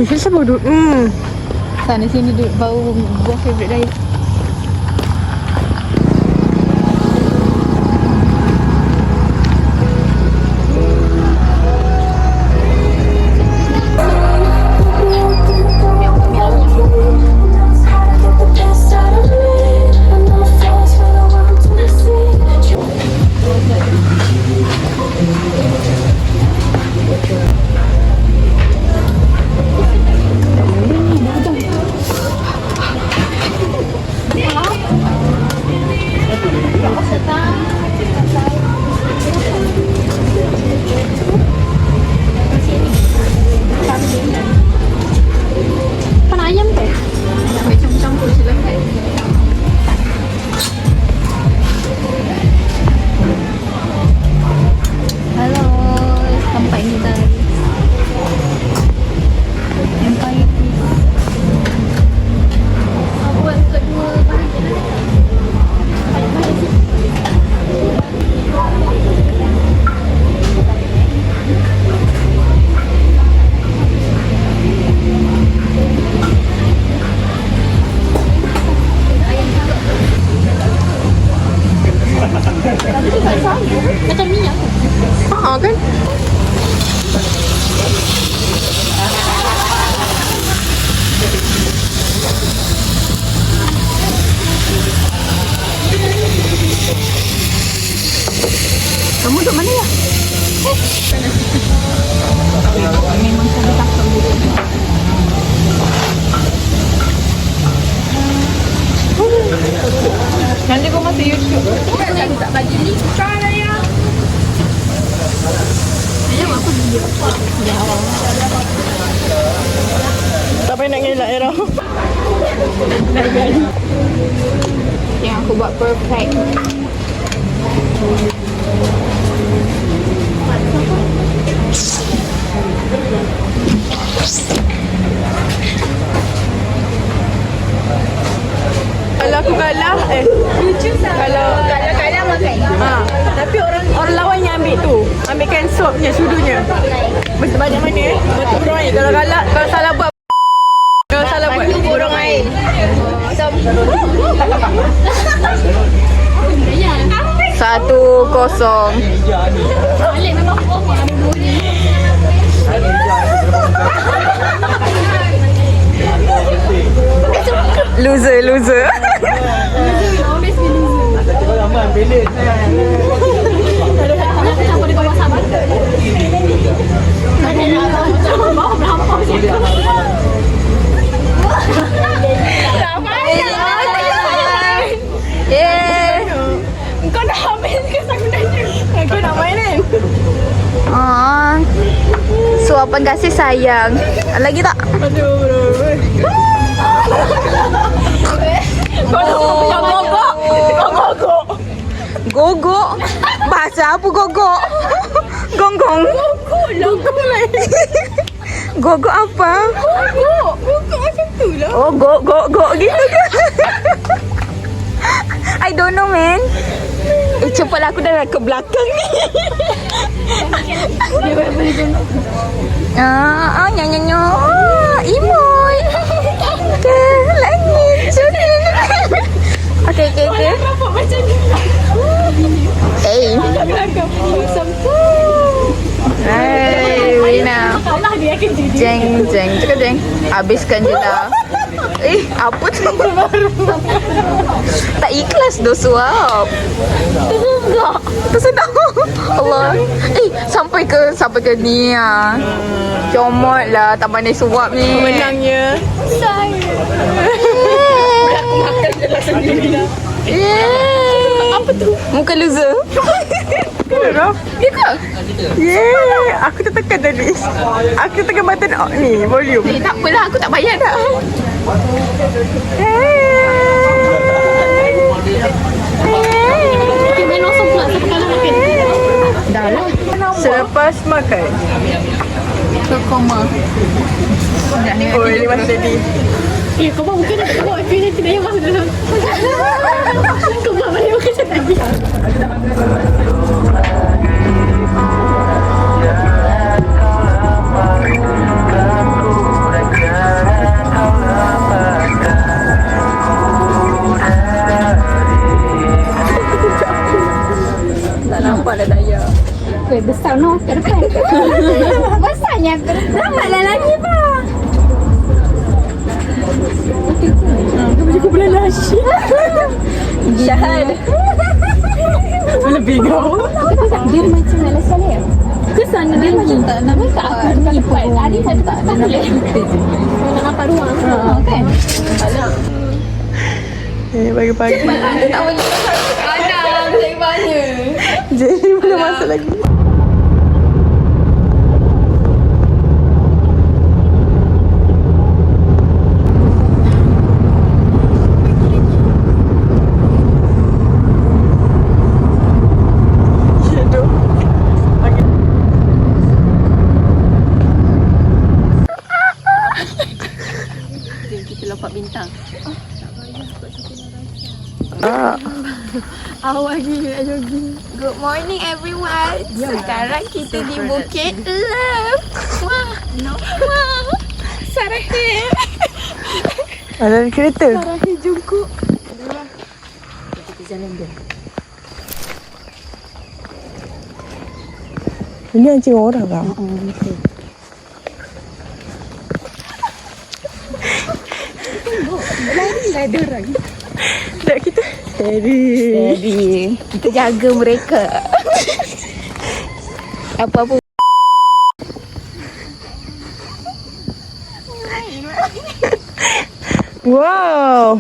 Siapa duduk? Sana sini duduk bau buah favourite Daya. Macam minyak Kan? Kamu duduk mana ya? memang saya takut dulu. Nanti kau masuk YouTube. Aku tak bagi ni. Try lah ya. Ayam aku dia. Tak payah nak ngelak Era. Yang aku buat perfect. Kalau aku kalah kalau Kadang-kadang makan. tapi orang lawan yang ambil tu, ambilkan sopnya, sudunya. Banyak mana betul borong air. Kalau kalah, kalau salah buat borong air. 1-0. Alik memang ada bunyi. Loser. Always be loser. Siapa di bawah sabar? Macam bawah melampau je. Kau nak habis ke sebenarnya? Kau nak main kan? Suapan kasih sayang. Lagi tak? Aduh bro. Kau gogok. Gogok? Bahasa apa gogok? Gonggong. Gogok lah. Gogok apa? Gogok macam tu lah. Oh, gogok gitu ke? I don't know man. Cepatlah aku dah ke belakang ni. Nyanyi. Imoy. Ke langit. Okay. Nampak macam ni. Hey. Hai, Wina. Kalah dia akan jadi. Jeng. Cakap jeng. Habiskan je lah. Apa tu? Tak ikhlas doh suap. Enggak. Tersedar. Allah. Sampai ke ni ah. Comot lah tak pandai suap ni. Menangnya Saya. makan je lah sendiri lah. Apa tu? Muka loser. Kenapa? Ya ke? Aku tertekan tadi. Aku tekan button out ni, volume. Tak apalah, aku tak bayar dah. Okay, main nosong pula siapa kalah makan. Dah lah. Selepas makan. Ke koma. Oh, ini masih sedih. Kau buat mungkin nak buat finish tidak yang masuk dalam. Kau buat balik makan macam lagi. besar no ke depan. Besarnya ke depan. Lambatlah lagi pak. Juga bulan Rashid. Syahad. Lebih kau. Dia macam alasan ya. Kesan dia macam tak nak aku ni pun. Tadi saya tak nak kita je. Nak apa ruang. Kan? Pagi-pagi. Tak boleh. Adam, dari mana? Jadi belum masuk lagi. Kita lompat bintang. Awak gini nak jogging. Good morning everyone. Sekarang kita di Bukit Love. Wah. Wah. Sarahim. Ada kereta. Sarahim jungkuk. Kita jalan dia. Ini anjing orang kah? Betul. Lari ada orang. Tak kita. Steady. Kita jaga mereka. Apa-apa. Wow.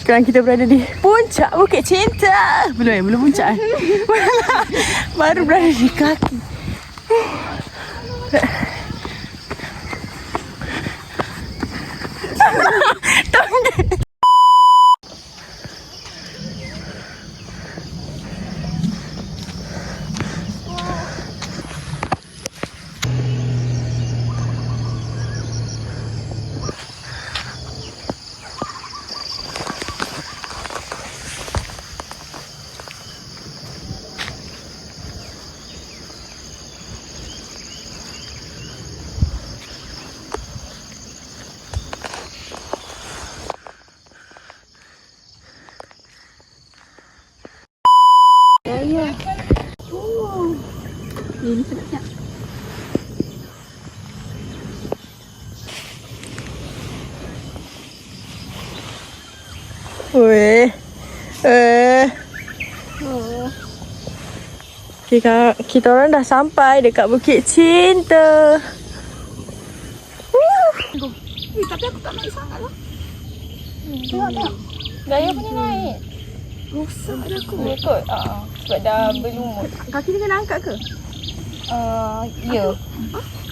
Sekarang kita berada di puncak Bukit Cinta. Belum puncak. Baru berada di kaki. Ini sedap. Weh. Kita orang dah sampai dekat Bukit Cinta. Tapi aku tak naik sangat lah. Tengok. Gaya punya naik. Rosak dah aku. Ikut. Sebab dah berlumut. Kaki dia kena angkat ke? Ya.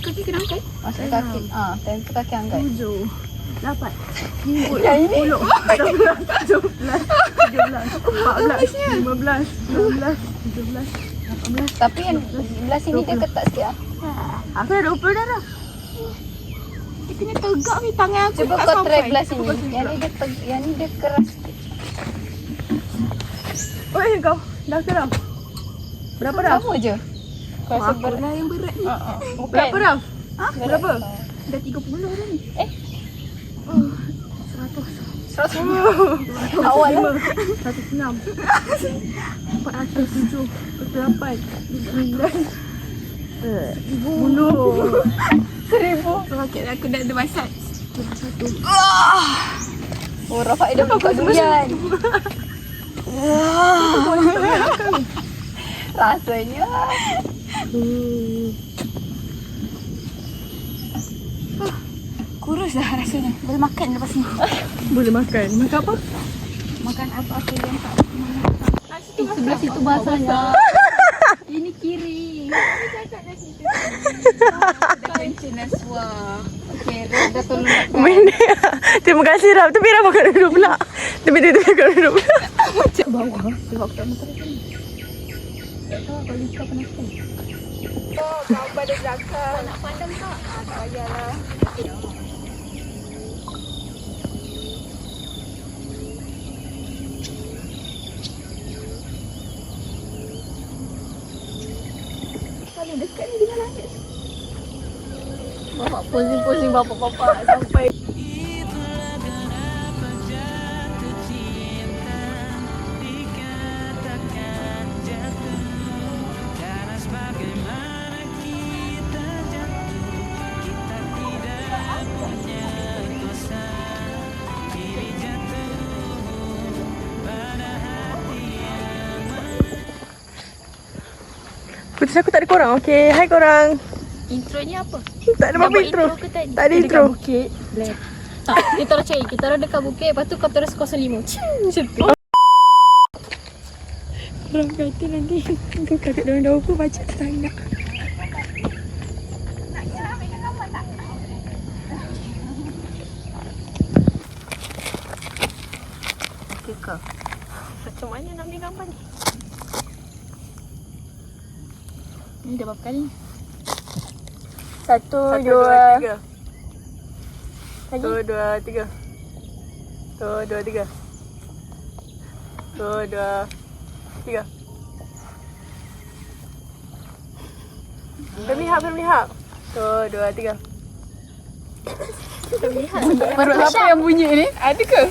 Kaki kena angkat. Masuk kaki. Time tu kaki angkat. 7, 8, Yang ini. 10, 11, 12, 13, 14, 15, 16, 17, Tapi yang sebelah sini dia ketat sikit lah. Aku dah 20 dah dah. Dia kena tegak ni tangan aku. Cuba kau try belah sini. Yang ni dia keras sikit. Oi kau, dah ke dah? Berapa dah? Sama je. Kau rasa berat. Lah yang berat ni. Bukan. Berapa dah? Berapa? Dah 30 dah ni. 100. Awal lah. 106, 407, 48, 49, 1000. Okey, aku dah ada masak. Oh, Rafa dah buka durian. Rasanya. Kurus dah rasanya. Boleh makan lepas ni. Boleh makan. Makan apa? Makan apa-apa yang tak sebelah situ basahnya. Ini kiri. Kencing Naswa. Okey, dah tolong nak. Terima kasih Rab. Tapi Rab akan duduk pula. Tapi dia akan duduk pula. Macam bawah. Sebab aku tak nak tarik ni. Tak tahu kalau Lisa pernah sekali. Oh, kau pada belakang. Nak pandang tak? Tak payahlah. dekat ni dengan langit. Bapak posing-posing bapak-bapak sampai. Putus aku tak ada korang. Okay, hai korang. Intronya apa? Tak ada apa-apa intro. Ke tadi? Tak ada intro. Bukit. Tak, kita orang cari. Kita orang dekat bukit. Lepas tu kau terus kau selimut. Macam tu. Korang kata nanti kau kakak daun daun pun baca tak nak. Okey ke? Macam mana nak ambil gambar ni? Ni dah berapa kali? 1, 2, 3. 1, 2, 3. 1, 2, 3. 1, 2, 3. Family hub. 1, 2, 3. Perut siapa yang bunyi ni? Ada ke?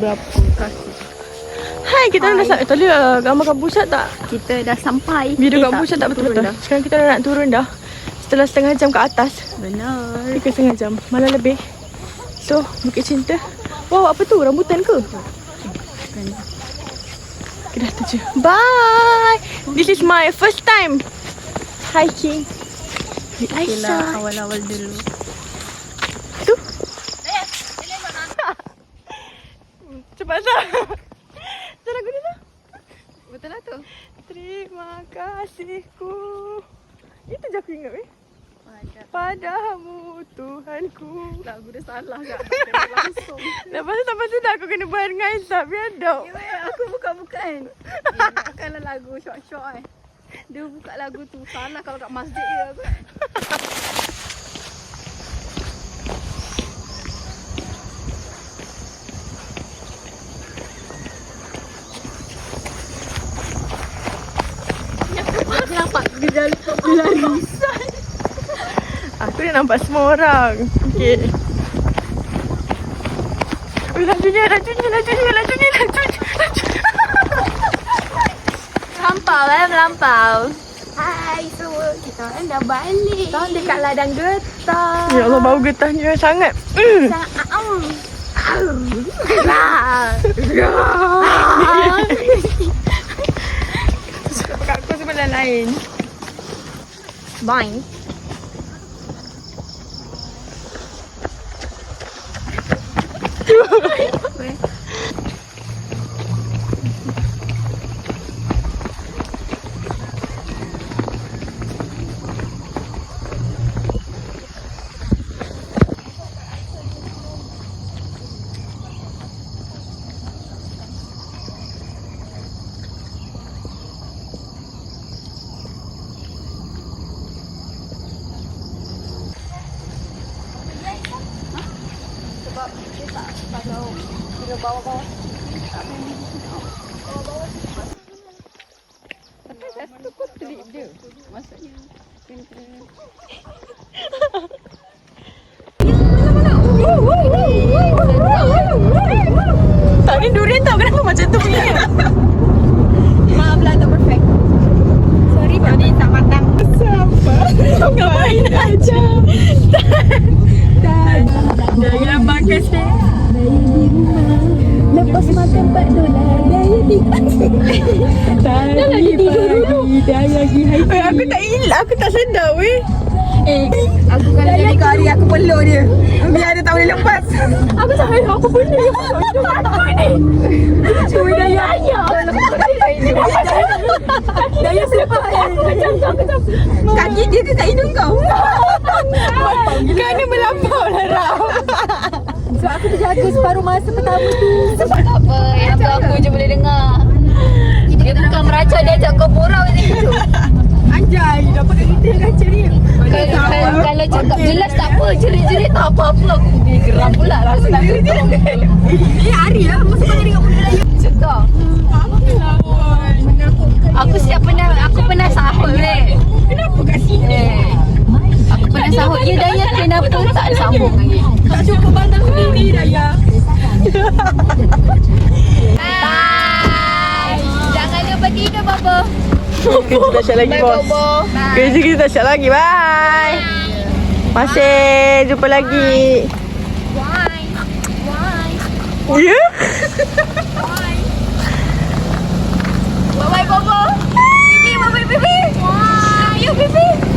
Berapa kaki? Hai, kita dah sampai. Tadi gambar kat pusat tak? Kita dah sampai. Video kat pusat tak betul-betul. Sekarang kita nak turun dah. Setelah setengah jam ke atas. Benar. 3,5 jam. Malah lebih. So, Bukit Cinta. Wow, apa tu? Rambutan ke? Okay, dah tu je. Bye! This is my first time hiking. Itulah awal-awal dulu. Tu. Cepat tak? Cara lagu ni lah. Betul lah tu. Terima kasihku. Itu je aku ingat padamu Tuhanku. Lagu dah salah kat langsung. Lepas tu sampai sudah aku kena bayar dengan Aizat. Biar dok. Aku bukan. Dia nakkanlah lagu syok-syok Dia buka lagu tu. Salah kalau kat masjid dia aku. Aku nampak gejala kebelasan. Aku dah nampak semua orang. Okey. Lajunya. Melampau. Hai semua. Kita orang dah balik. Kita orang dekat ladang getah. Ya Allah, bau getahnya sangat. Kat aku sebelah lain. Bye. Tak, ni durian tau. Kenapa macam tu punya? Maaf lah tak perfect. Sorry tadi tak matang. Ngapain aja? Jangan pakai saya. Lepas makan $4 daya Tadi pagi dah lagi hiking. Aku tak hilang. Aku tak sedar weh. Aku kalau jadi kari aku peluk dia. Biar dia tak boleh lepas. Aku tak tahu apa benda yang aku ni. Cuma daya. Daya selepas. Kejap. Kaki dia dekat hidung kau. Kerana melampau lah Rau. So aku terjaga separuh masa pertama tu. Sebab apa? Yang tu aku je boleh dengar. Dia bukan meracau, dia ajak kau borang macam tu. Anjay, dapat kat kita yang kaca ni. Kalau Kalau cakap jelas tak apa, jerit-jerit tak apa-apa. Aku geram pula rasa nak tutup. Hari lah. Masa kau tengok benda lain. Cakap. Aku pernah sahut weh. Kenapa kat sini? Aku pernah sahut. Ya Daya kenapa tak sambung lagi? Tak cuba pandang sendiri Daya. Bye. Jangan lupa tidur Bobo. Kerja tak syak lagi bos. Kerja kita tak syak lagi. Bye. Masih jumpa lagi. Why? Ya? Bye bye Bobo. Bibi, bye bye Bibi. Love you Bibi.